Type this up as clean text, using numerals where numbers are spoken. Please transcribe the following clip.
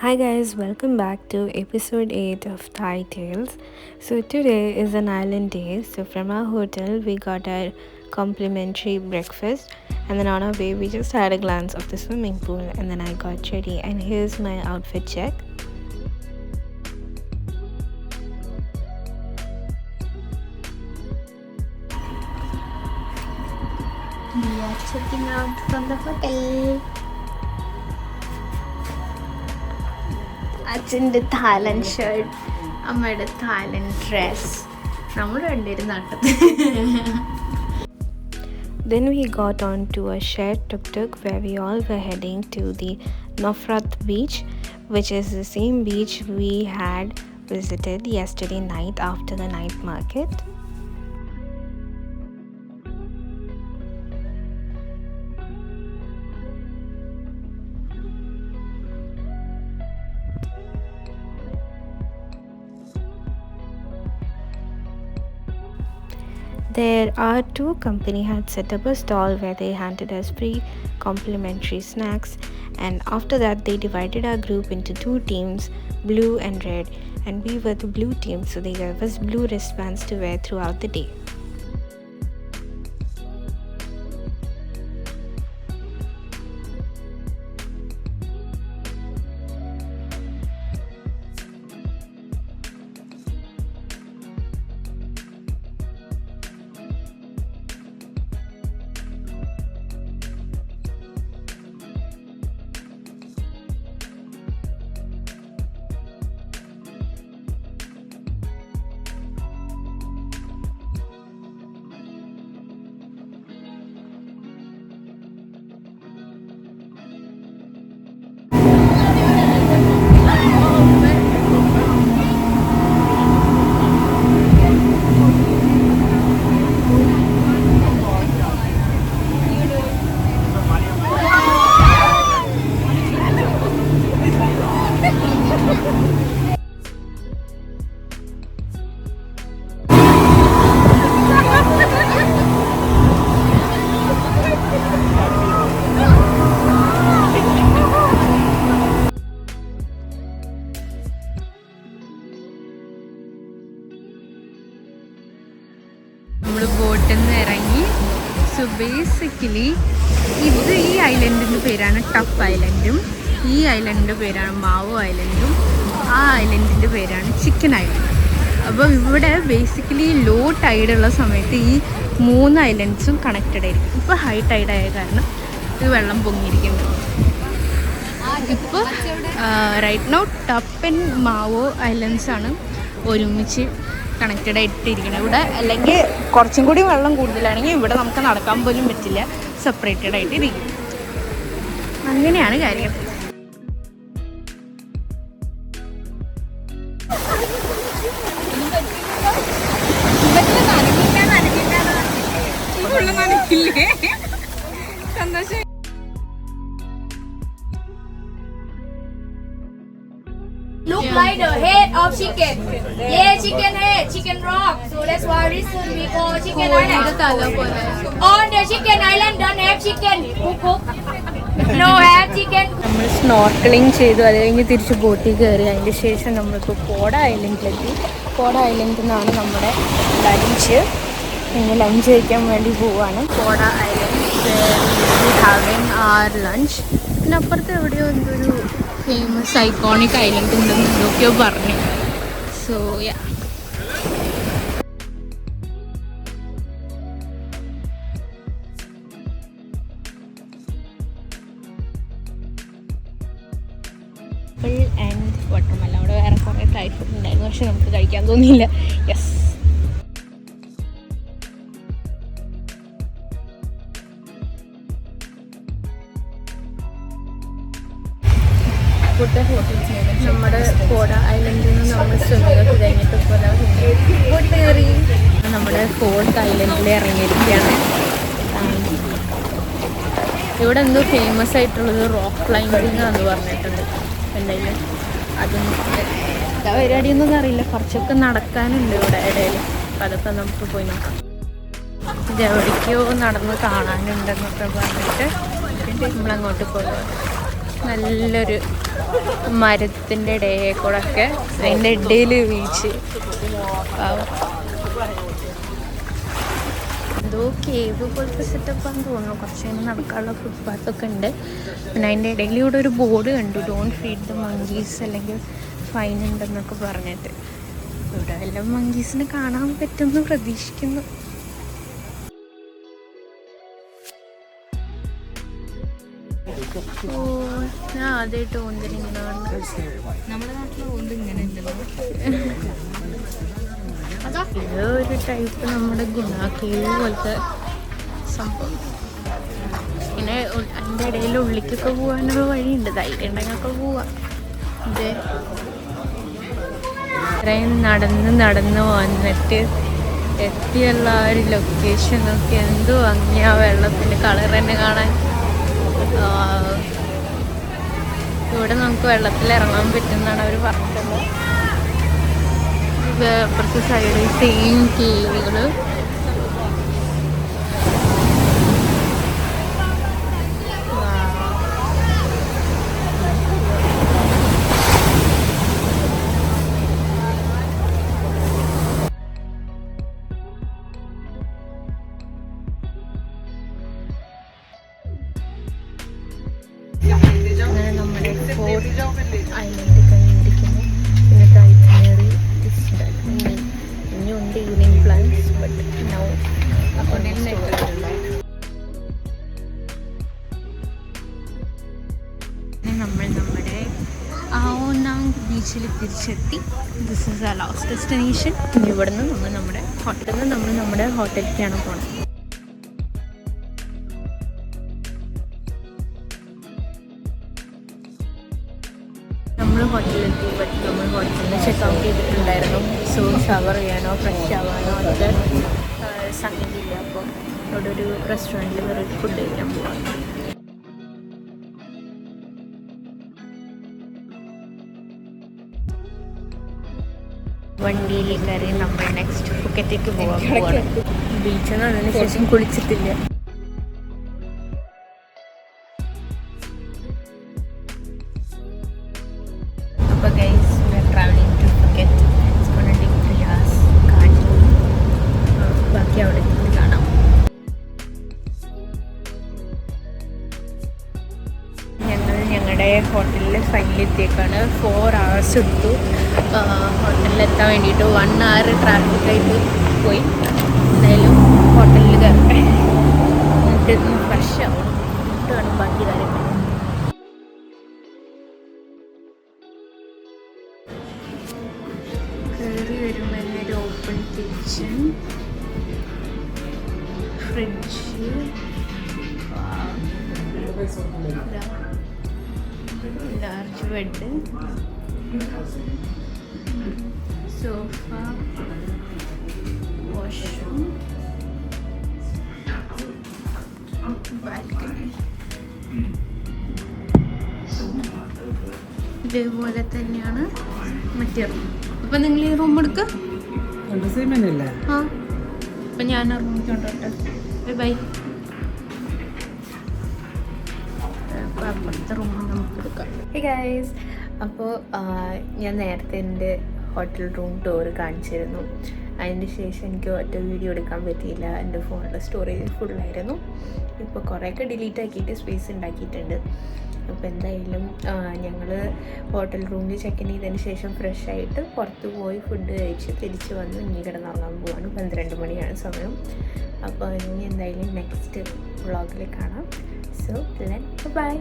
Hi guys, welcome back to episode 8 of Thai Tales. So today is an island day. So from our hotel we got our complimentary breakfast, and then on our way we just had a glance of the swimming pool, and then I got ready, and here's my outfit check. We are checking out from the hotel. അച്ഛൻ്റെ Thailand shirt, അമ്മയുടെ Thailand dress, നമ്മൾ രണ്ടുപേരും നാട്ടത്. Then we got on to a shared tuk-tuk where we all were heading to the Nofrat beach, which is the same beach we had visited yesterday night after the night market. There are two company had set up a stall where they handed us free complimentary snacks, and after that they divided our group into two teams, blue and red, and we were the blue team, so they gave us blue wristbands to wear throughout the day. നമ്മൾ ബോട്ടിൽ നിന്ന് ഇറങ്ങി. So basically ഈ ഐലൻഡിൻ്റെ പേരാണ് tough ഐലൻഡും, ഈ ഐലൻഡിൻ്റെ പേരാണ് Mao ഐലൻഡും, ആ ഐലൻഡിൻ്റെ പേരാണ് chicken island. അപ്പോൾ ഇവിടെ ബേസിക്കലി ലോ ടൈഡുള്ള സമയത്ത് ഈ മൂന്ന് ഐലൻഡ്സും കണക്റ്റഡ് ആയിരിക്കും. ഇപ്പോൾ ഹൈ ടൈഡായ കാരണം ഇത് വെള്ളം പൊങ്ങിയിരിക്കുന്നുണ്ട്. ഇപ്പോൾ റൈറ്റ് നൗ ടഫ് ആൻഡ് മാവോ ഐലൻഡ്സാണ് ഒരുമിച്ച് കണക്റ്റഡ് ആയിട്ടിരിക്കണം ഇവിടെ. അല്ലെങ്കിൽ കുറച്ചും കൂടി വെള്ളം കൂടുതലാണെങ്കിൽ ഇവിടെ നമുക്ക് നടക്കാൻ പോലും പറ്റില്ല, സെപ്പറേറ്റഡ് ആയിട്ട് ഇരിക്കും. അങ്ങനെയാണ് കാര്യം. സന്തോഷം. Look like the head of chicken. Yeah, chicken head, chicken rock. So that's why this one we call chicken island. On the chicken island don't have chicken. Cook. No have chicken. നമ്മൾ snorkelling ചെയ്തു, അത് കഴിഞ്ഞ് തിരിച്ച് ബോട്ടിൽ കയറി. അതിന് ശേഷം നമ്മളിപ്പോൾ കോട ഐലൻഡിലെത്തി. കോട ഐലൻഡിൽ നിന്നാണ് നമ്മുടെ ലഞ്ച്. ഇനി ലഞ്ച് കഴിക്കാൻ വേണ്ടി പോവാണ്. കോട ഐലൻഡ് ഹാവിങ് ആർ ലഞ്ച്. പിന്നെ അപ്പുറത്ത് എവിടെയോ എന്തൊരു ഫേമസ് ഐക്കോണിക് ഐലൻഡ് ഉണ്ടെന്ന് എന്തൊക്കെയോ പറഞ്ഞു. So yeah, apple and watermelon. അവിടെ വേറെ കുറേ ഡ്രൈ ഫ്രൂട്ട് ഉണ്ടായിരുന്നു, പക്ഷെ നമുക്ക് കഴിക്കാൻ തോന്നിയില്ല. യെസ്, നമ്മുടെ കോട ഐലൻഡിൽ നിന്ന് നമ്മൾ സ്വിമ്മിങ്ങൊക്കെ കഴിഞ്ഞിട്ട് ബോട്ട് കയറി നമ്മുടെ ഫോർത്ത് ഐലൻഡിൽ ഇറങ്ങിയിരിക്കുകയാണ്. ഇവിടെ എന്തോ ഫേമസ് ആയിട്ടുള്ളത് റോക്ക് ക്ലൈമ്പിംഗ് ആണെന്ന് പറഞ്ഞിട്ടുണ്ട്. എന്തായാലും അതൊന്നും പരിപാടിയൊന്നും അറിയില്ല, കുറച്ചൊക്കെ നടക്കാനുണ്ട് ഇവിടെ ഇടയിൽ. അപ്പം അതൊക്കെ നമുക്ക് പോയി നോക്കാം. ഇതെവിടേക്കോ നടന്ന് കാണാനുണ്ടെന്നൊക്കെ പറഞ്ഞിട്ട് നമ്മളങ്ങോട്ട് പോയി. നല്ലൊരു മരത്തിൻ്റെ ഇടയിൽ കൂടെ ഒക്കെ അതിൻ്റെ ഇടയിൽ ബീച്ച്. എന്തോ കേവ് പോലത്തെ സെറ്റപ്പാന്ന് തോന്നുന്നു. കുറച്ച് കഴിഞ്ഞ് നടക്കാനുള്ള ഫുട്പാത്തൊക്കെ ഉണ്ട്. പിന്നെ അതിൻ്റെ ഇടയിലൂടെ ഒരു ബോർഡ് കണ്ടു, ഡോണ്ട് ഫീഡ് ദ മങ്കീസ് അല്ലെങ്കിൽ ഫൈൻ ഉണ്ടെന്നൊക്കെ പറഞ്ഞിട്ട്. ഇവിടെ എല്ലാം മങ്കീസിനെ കാണാൻ പറ്റുമെന്ന് പ്രതീക്ഷിക്കുന്നു. ഓ, ഞാൻ ആദ്യമായിട്ട് ഓന്തിന് ഇങ്ങനെ നമ്മുടെ നാട്ടിൽ ഓന്ത് ഇങ്ങനെ ഉണ്ടല്ലോ. ഇത് ഒരു ടൈപ്പ് നമ്മുടെ ഗുണാക്കേവ് പോലത്തെ സംഭവം. പിന്നെ അതിൻ്റെ ഇടയിൽ ഉള്ളിക്കൊക്കെ പോകാനൊരു വഴിയുണ്ട്, ധൈര്യം ഉണ്ടെങ്കിലൊക്കെ പോവാം. ഇത് ഇത്രയും നടന്ന് വന്നിട്ട് എത്തിയുള്ള ആ ഒരു ലൊക്കേഷനൊക്കെ എന്ത് ഭംഗിയാ. വെള്ളത്തിൻ്റെ കളർ തന്നെ കാണാൻ. ഇവിടെ നമുക്ക് വെള്ളത്തിൽ ഇറങ്ങാൻ പറ്റുമെന്നാണ് അവർ പറഞ്ഞിട്ടുള്ളത്. അപ്പുറത്തെ സൈഡ് സെയിം കേവുകൾ. അങ്ങനെ നമ്മുടെ ഫോർത്ത് ഐലൻഡ് കഴിഞ്ഞിരിക്കുന്നു. ഇന്നത്തെ ഐറ്റിനറി ഇനിയുണ്ട് ഈവനിങ് പ്ലാൻസ്. ബട്ട് നൗ നമ്മൾ നമ്മുടെ ആവോനാങ് ബീച്ചിൽ തിരിച്ചെത്തി. ദിസ് ഈസ് ആ ലാസ്റ്റ് ഡെസ്റ്റിനേഷൻ. ഇനി ഇവിടുന്ന് നമ്മൾ നമ്മുടെ ഹോട്ടലിലേക്കാണ് പോകുന്നത്. നമ്മൾ ഹോട്ടലിലെത്തി. ബട്ട് നമ്മൾ ഹോട്ടലിൽ ചെക്ക് ഔട്ട് ചെയ്തിട്ടുണ്ടായിരുന്നു. സോ ഷവർ ചെയ്യാനോ ഫ്രഷ് ആവാനോ ഒക്കെ സംഗതിയില്ല. അപ്പോൾ ഇവിടെ ഒരു റെസ്റ്റോറൻറ്റിൽ കയറി ഫുഡ് കഴിക്കാൻ പോവാം. വണ്ടിയിൽ കയറി നമ്മൾ നെക്സ്റ്റ് ഫുക്കറ്റേക്ക് പോവാണ്. ബീച്ചിൽ നിന്ന് അതിന് ശേഷം കുളിച്ചിട്ടില്ല. അപ്പോൾ guys, we are traveling to Phuket. It's gonna take 3 hours. ബാക്കി അവിടെ നിന്ന് കാണാം. ഞങ്ങളുടെ ഹോട്ടലിൽ ഫൈനലെത്തിയേക്കാണ്. 4 hours എടുത്തു ഹോട്ടലിലെത്താൻ വേണ്ടിയിട്ട്. 1 hour ട്രാഫിക്കായിട്ട് പോയി. എന്തായാലും ഹോട്ടലിൽ കയറട്ടെ, എന്നിട്ട് ഫ്രഷ് ആവണം, എന്നിട്ട് വേണം ബാക്കി കാര്യങ്ങൾ. കയറി വരുമ്പോൾ ഒരു open kitchen, fridge, large bed, sofa, washroom, balcony. ഇതേപോലെ തന്നെയാണ് മറ്റേ റൂം. അപ്പം നിങ്ങൾ ഈ റൂം എടുക്കുക. ആ, അപ്പം ഞാൻ ആ റൂമിൽ കൊണ്ടോട്ടെ. Bye bye. അപ്പോൾ അപ്പുറത്തെ റൂം നമുക്ക് എടുക്കാം. ഹേ ഗൈസ്, അപ്പോൾ ഞാൻ നേരത്തെ എൻ്റെ ഹോട്ടൽ റൂം ടൂർ കാണിച്ചിരുന്നു. അതിന് ശേഷം എനിക്ക് ഒറ്റ വീഡിയോ എടുക്കാൻ പറ്റിയില്ല. എൻ്റെ ഫോണിലെ സ്റ്റോറേജ് ഫുള്ളായിരുന്നു. ഇപ്പോൾ കുറേയൊക്കെ ഡിലീറ്റ് ആക്കിയിട്ട് സ്പേസ് ഉണ്ടാക്കിയിട്ടുണ്ട്. അപ്പോൾ എന്തായാലും ഞങ്ങൾ ഹോട്ടൽ റൂമിൽ ചെക്ക് ഇൻ ചെയ്തതിന് ശേഷം ഫ്രഷ് ആയിട്ട് പുറത്ത് പോയി ഫുഡ് കഴിച്ച് തിരിച്ച് വന്ന് ഇനി കിടന്നുറങ്ങാൻ പോവാണ്. 12 മണിയാണ് സമയം. അപ്പോൾ ഇനി എന്തായാലും നെക്സ്റ്റ് വ്ളോഗിൽ കാണാം. So by.